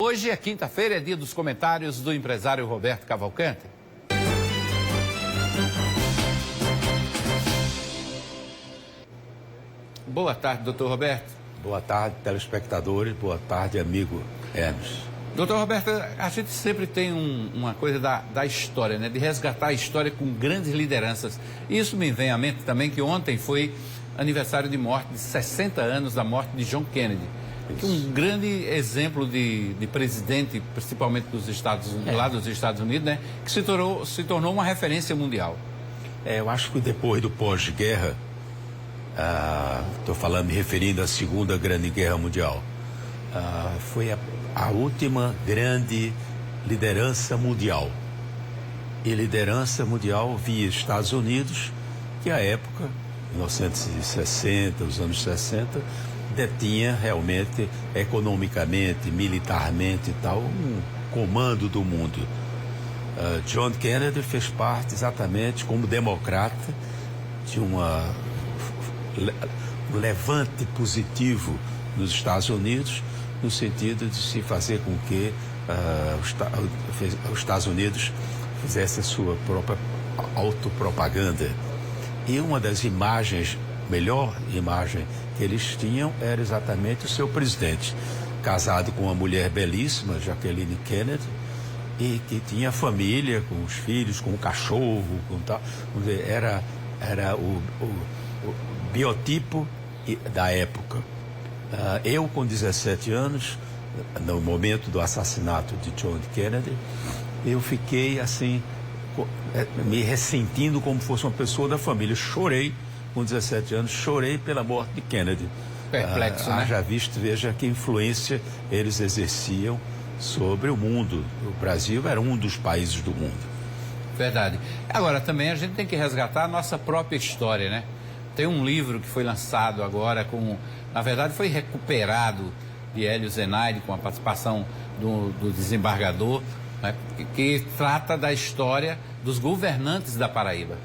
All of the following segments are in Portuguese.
Hoje é quinta-feira, é dia dos comentários do empresário Roberto Cavalcante. Boa tarde, doutor Roberto. Boa tarde, telespectadores. Boa tarde, amigo Hermes. Doutor Roberto, a gente sempre tem uma coisa da história, né? De resgatar a história com grandes lideranças. Isso me vem à mente também que ontem foi aniversário de morte, de 60 anos da morte de John Kennedy. Que um grande exemplo de presidente, principalmente dos Estados Unidos, lá dos Estados Unidos, né? Que se tornou uma referência mundial. Eu acho que depois do pós-guerra, estou falando, me referindo à Segunda Grande Guerra Mundial, foi a última grande liderança mundial. E liderança mundial via Estados Unidos, que à época, 1960, os anos 60, detinha realmente, economicamente, militarmente e tal, um comando do mundo. John Kennedy fez parte exatamente como democrata de um levante positivo nos Estados Unidos, no sentido de se fazer com que os Estados Unidos fizesse a sua própria autopropaganda. E uma das imagens, melhor imagem que eles tinham era exatamente o seu presidente, casado com uma mulher belíssima, Jacqueline Kennedy, e que tinha família, com os filhos, com o cachorro, com tal. Era o biotipo da época. Eu, com 17 anos, no momento do assassinato de John Kennedy, eu fiquei assim, me ressentindo como fosse uma pessoa da família. Chorei, com 17 anos, chorei pela morte de Kennedy. Perplexo, né? Haja visto, veja que influência eles exerciam sobre o mundo. O Brasil era um dos países do mundo. Verdade. Agora, também a gente tem que resgatar a nossa própria história, né? Tem um livro que foi lançado agora na verdade foi recuperado de Hélio Zenaide, com a participação do desembargador, né? Que trata da história dos governantes da Paraíba.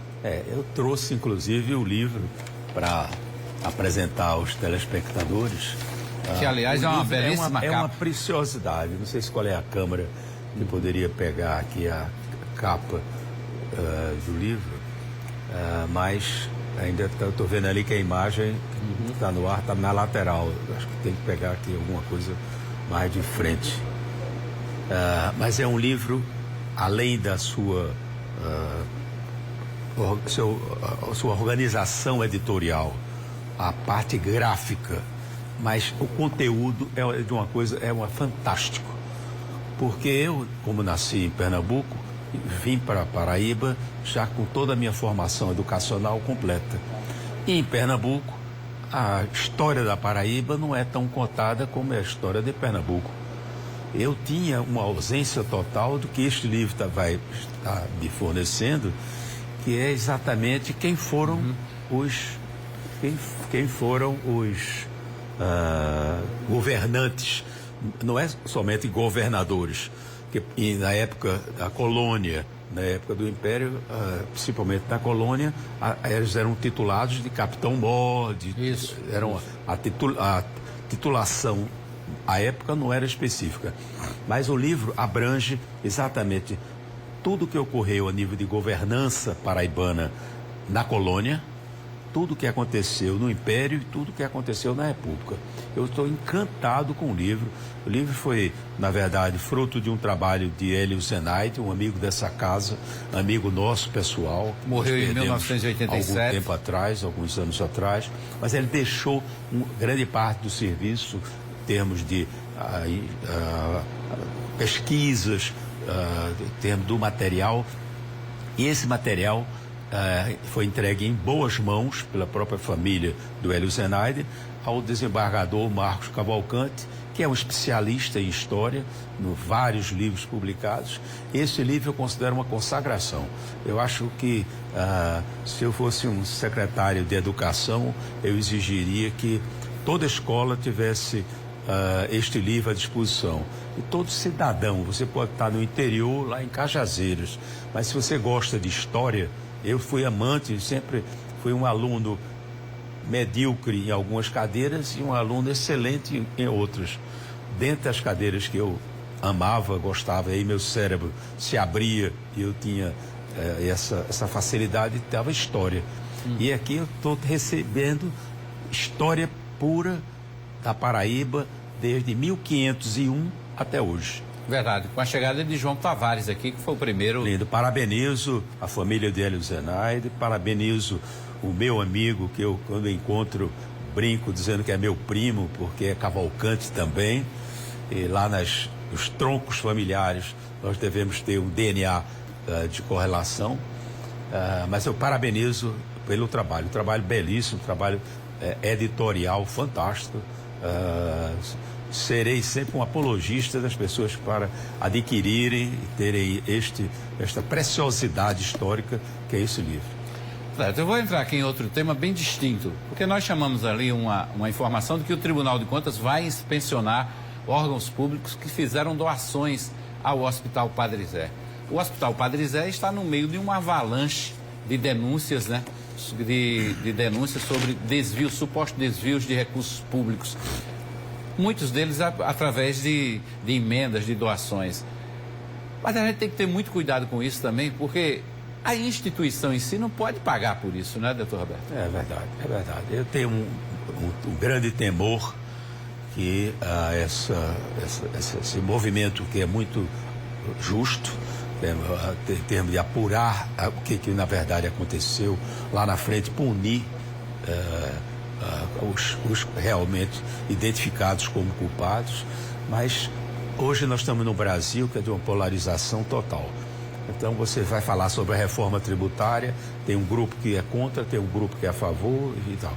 Eu trouxe inclusive o livro para apresentar aos telespectadores. Que aliás é uma belíssima capa. É uma preciosidade. Não sei qual é a câmera que poderia pegar aqui a capa do livro, mas ainda estou vendo ali que a imagem está no ar, está na lateral. Acho que tem que pegar aqui alguma coisa mais de frente. Mas é um livro, além da sua organização editorial, a parte gráfica, mas o conteúdo é de uma coisa, fantástico. Porque eu, como nasci em Pernambuco, vim para a Paraíba já com toda a minha formação educacional completa. E em Pernambuco, a história da Paraíba não é tão contada como é a história de Pernambuco. Eu tinha uma ausência total do que este livro vai estar me fornecendo, que é exatamente quem foram os governantes. Não é somente governadores, e na época da colônia, na época do Império, principalmente na colônia, eles eram titulados de capitão-mor. A titulação à época não era específica, mas o livro abrange exatamente tudo o que ocorreu a nível de governança paraibana na colônia, tudo o que aconteceu no Império e tudo o que aconteceu na República. Eu estou encantado com o livro. O livro foi, na verdade, fruto de um trabalho de Hélio Zenaide, um amigo dessa casa, amigo nosso pessoal. Morreu em 1987. Algum tempo atrás, alguns anos atrás, mas ele deixou grande parte do serviço, em termos de pesquisas, em termos do material, e esse material foi entregue em boas mãos pela própria família do Hélio Zenaide ao desembargador Marcos Cavalcante, que é um especialista em história, vários livros publicados. Esse livro eu considero uma consagração. Eu acho que se eu fosse um secretário de educação, eu exigiria que toda escola tivesse este livro à disposição. E todo cidadão, você pode estar no interior, lá em Cajazeiras, mas se você gosta de história, eu fui amante, sempre fui um aluno medíocre em algumas cadeiras e um aluno excelente em outras. Dentre as cadeiras que eu amava, gostava, e aí meu cérebro se abria e eu tinha essa facilidade, dava história. E aqui eu estou recebendo história pura da Paraíba desde 1501 até hoje. Verdade, com a chegada de João Tavares aqui, que foi o primeiro... Lindo, parabenizo a família de Hélio Zenaide, parabenizo o meu amigo, que eu, quando encontro, brinco dizendo que é meu primo, porque é Cavalcante também, e lá nos troncos familiares nós devemos ter um DNA de correlação, mas eu parabenizo pelo trabalho, um trabalho belíssimo, um trabalho editorial fantástico. Serei sempre um apologista das pessoas para adquirirem e terem esta preciosidade histórica que é esse livro. Certo, eu vou entrar aqui em outro tema bem distinto, porque nós chamamos ali uma informação de que o Tribunal de Contas vai inspecionar órgãos públicos que fizeram doações ao Hospital Padre Zé. O Hospital Padre Zé está no meio de uma avalanche de denúncias, né? De denúncias sobre supostos desvios de recursos públicos. Muitos deles através de emendas, de doações. Mas a gente tem que ter muito cuidado com isso também, porque a instituição em si não pode pagar por isso, né, doutor Roberto? É verdade, é verdade. Eu tenho um grande temor que esse movimento que é muito justo, em termos de apurar o que na verdade aconteceu lá na frente, punir os realmente identificados como culpados, mas hoje nós estamos no Brasil, que é de uma polarização total. Então você vai falar sobre a reforma tributária, tem um grupo que é contra, tem um grupo que é a favor e tal.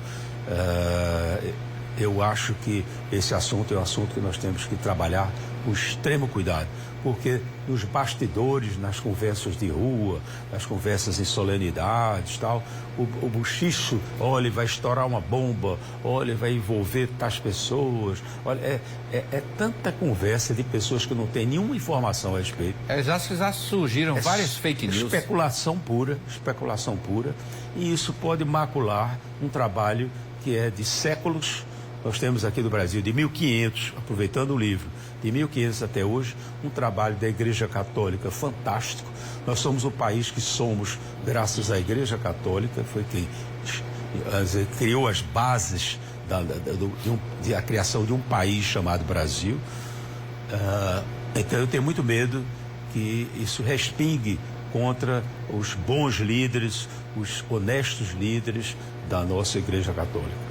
Eu acho que esse assunto é um assunto que nós temos que trabalhar com extremo cuidado, porque nos bastidores, nas conversas de rua, nas conversas em solenidades, tal, o bochicho, olha, vai estourar uma bomba, olha, vai envolver tais pessoas, olha, é tanta conversa de pessoas que não têm nenhuma informação a respeito. Já surgiram várias fake news. Especulação pura, e isso pode macular um trabalho que é de séculos. Nós temos aqui no Brasil, de 1500, aproveitando o livro, de 1500 até hoje, um trabalho da Igreja Católica fantástico. Nós somos o país que somos, graças à Igreja Católica, foi quem criou as bases da criação de um país chamado Brasil. Então eu tenho muito medo que isso respingue contra os bons líderes, os honestos líderes da nossa Igreja Católica.